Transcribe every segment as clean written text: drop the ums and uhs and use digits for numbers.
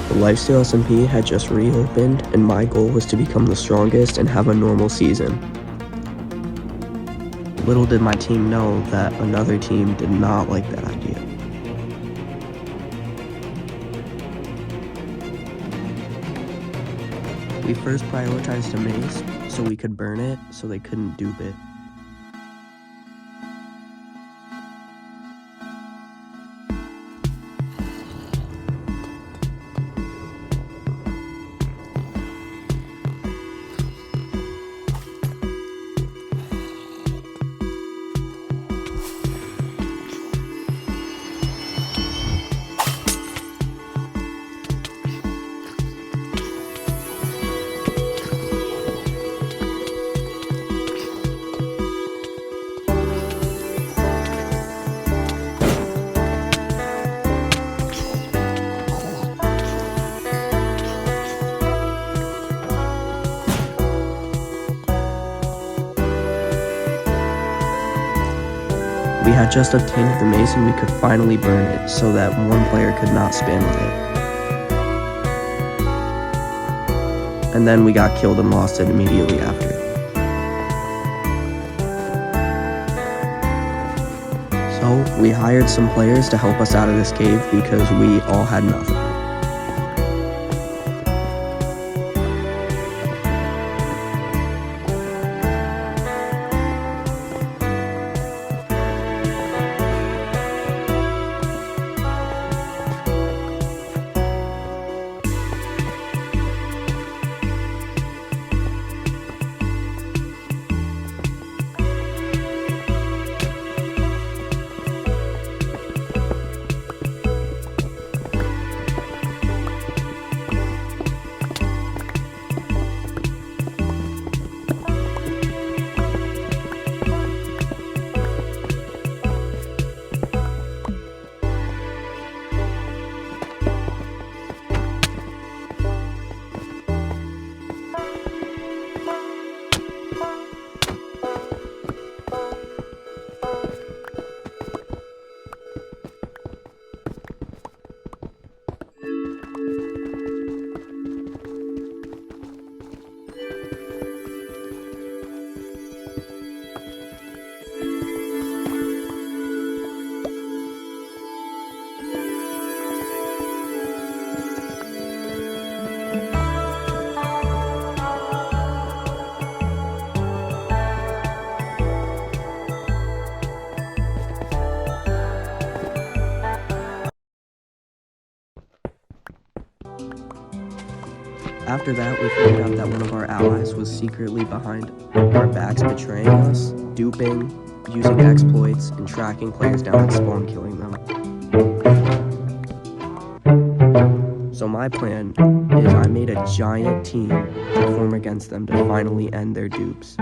The Lifesteal SMP had just reopened, and my goal was to become the strongest and have a normal season. Little did my team know that another team did not like that idea. We first prioritized a mace so we could burn it so they couldn't dupe it. We had just obtained the mace and we could finally burn it so that one player could not spam with it. And then we got killed and lost it immediately after. So we hired some players to help us out of this cave because we all had nothing. After that, we found out that one of our allies was secretly behind our backs betraying us, duping, using exploits, and tracking players down at spawn, killing them. So my plan is I made a giant team to form against them to finally end their dupes.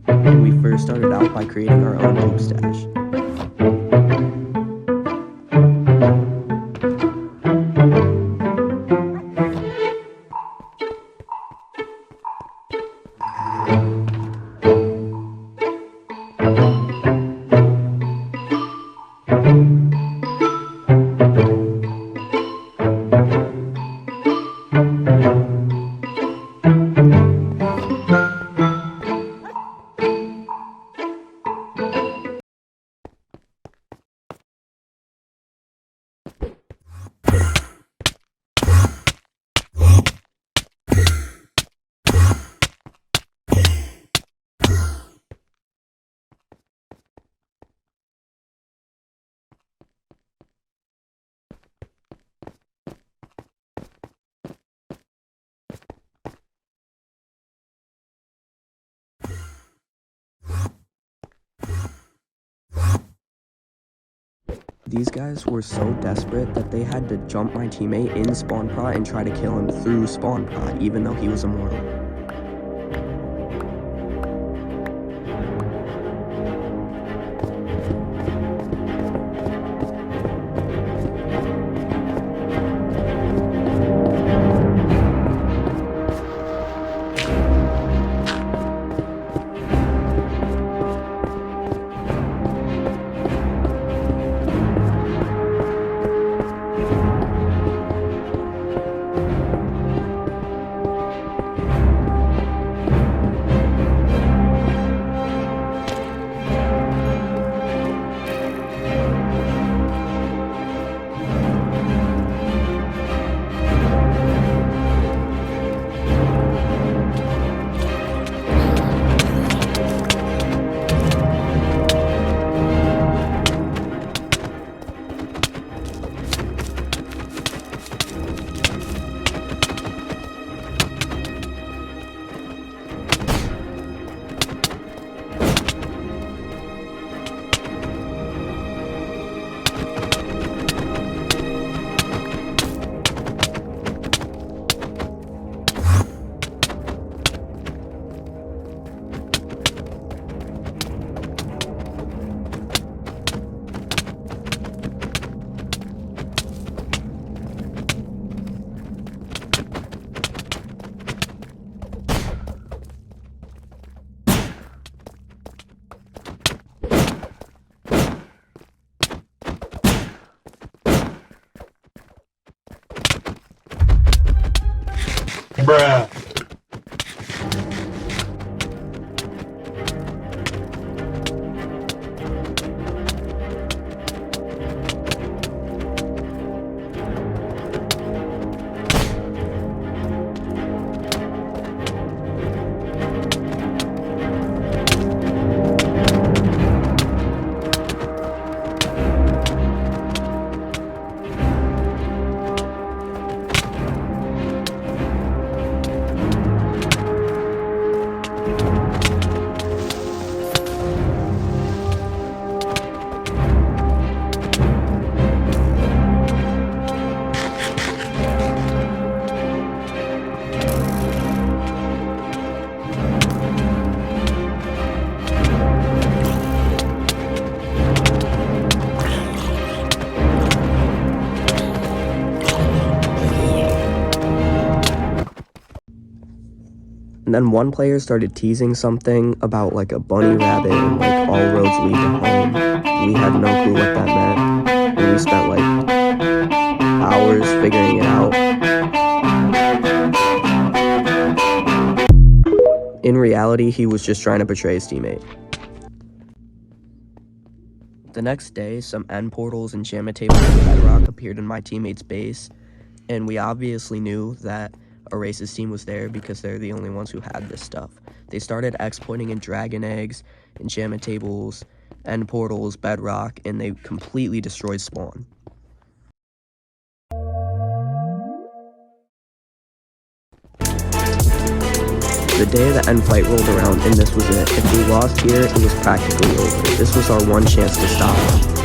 And we first started out by creating our own dupe stash. These guys were so desperate that they had to jump my teammate in spawn prot and try to kill him through spawn prot, even though he was immortal. Bruh. And then one player started teasing something about like a bunny rabbit and like all roads lead to home. We had no clue what that meant, and we spent like hours figuring it out. In reality, he was just trying to betray his teammate. The next day, some end portals and jamma tables and bedrock appeared in my teammate's base, and we obviously knew that Erase's team was there because they're the only ones who had this stuff. They started exploiting in dragon eggs, and jamma tables, end portals, bedrock, and they completely destroyed spawn. The day the end fight rolled around, and this was it. If we lost here, it was practically over. This was our one chance to stop them.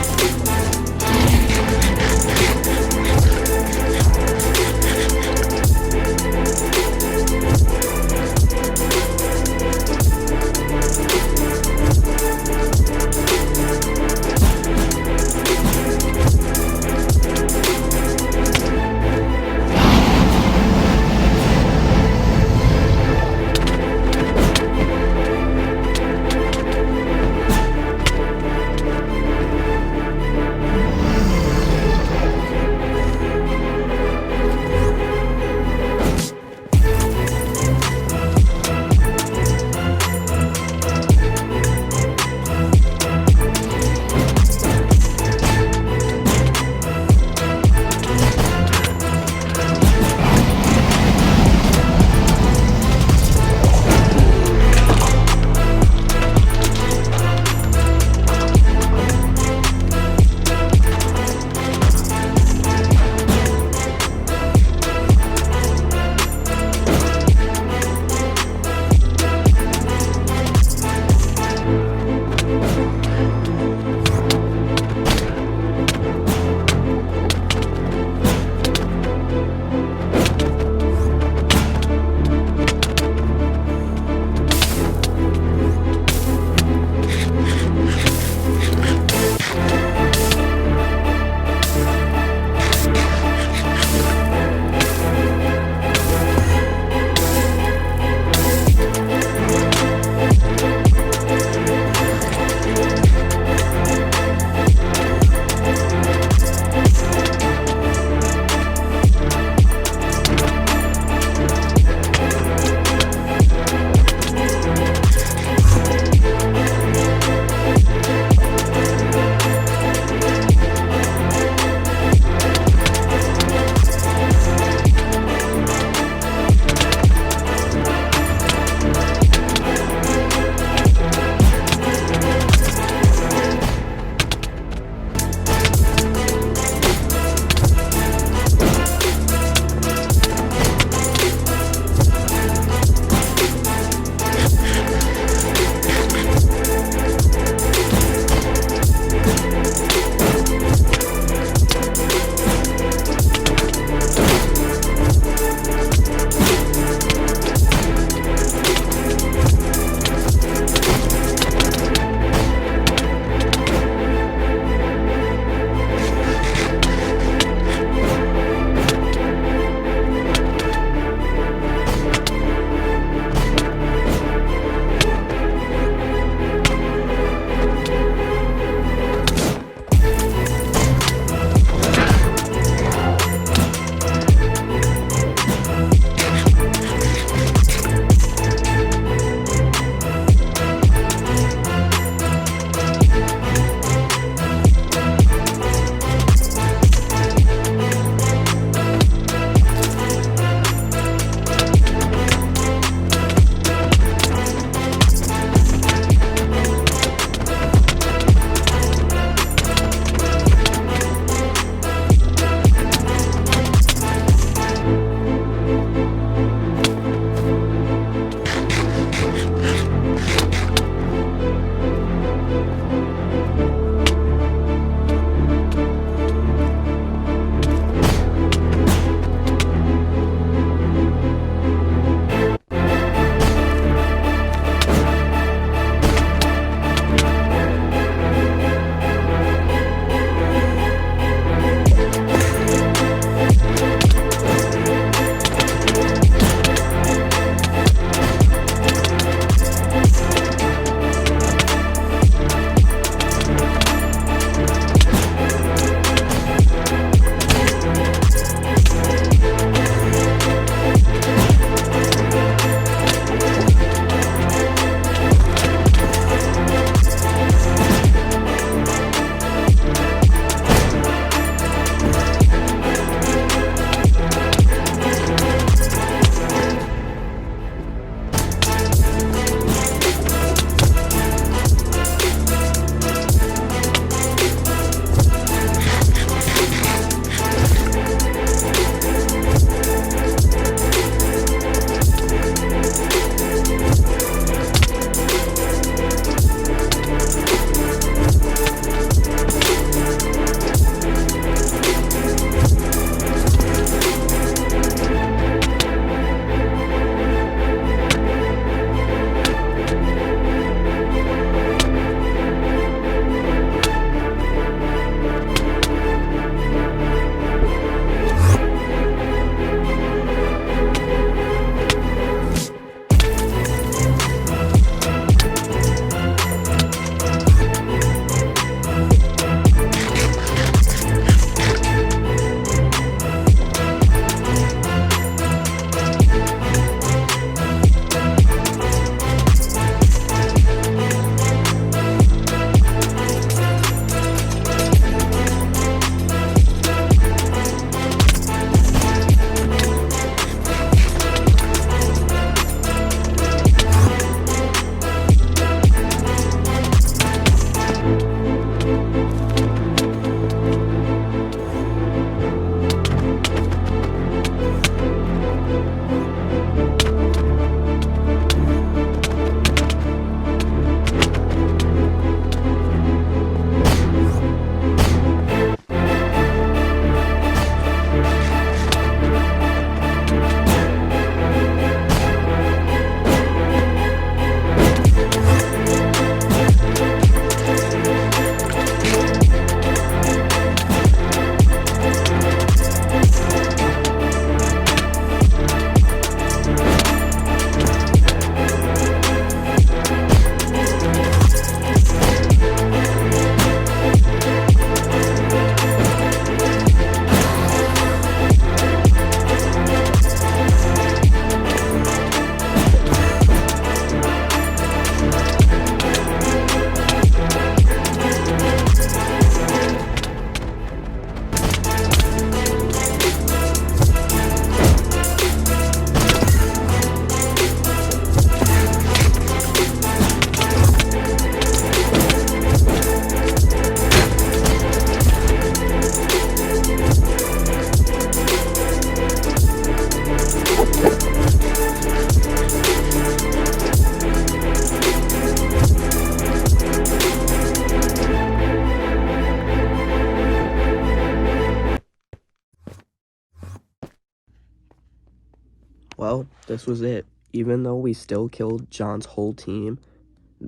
Well, this was it. Even though we still killed John's whole team,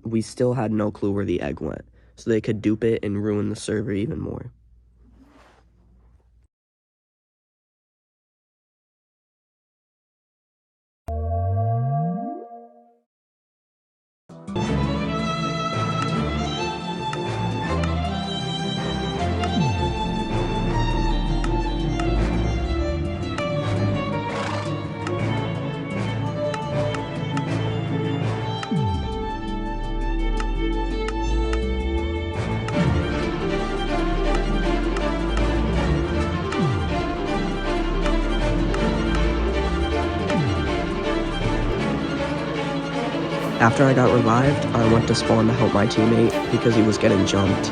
we still had no clue where the egg went, so they could dupe it and ruin the server even more. After I got revived, I went to spawn to help my teammate because he was getting jumped.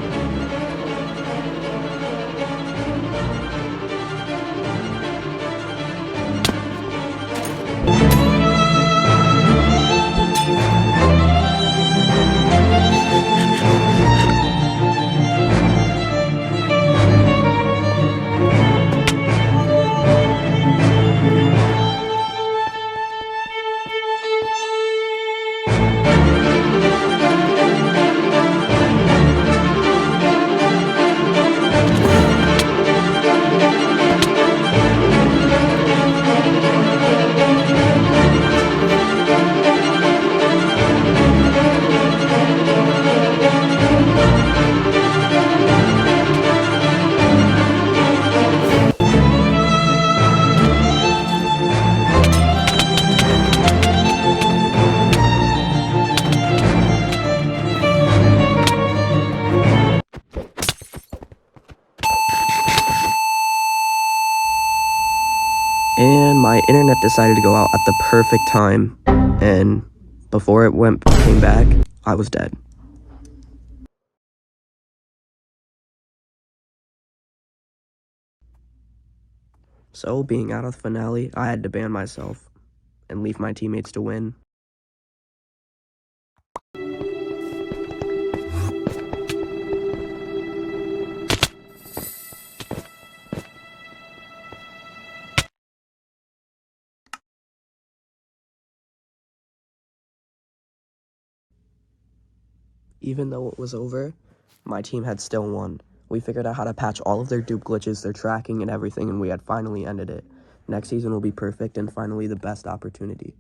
And my internet decided to go out at the perfect time, and before it came back, I was dead. So, being out of the finale, I had to ban myself and leave my teammates to win. Even though it was over, my team had still won. We figured out how to patch all of their dupe glitches, their tracking, and everything, and we had finally ended it. Next season will be perfect and finally the best opportunity.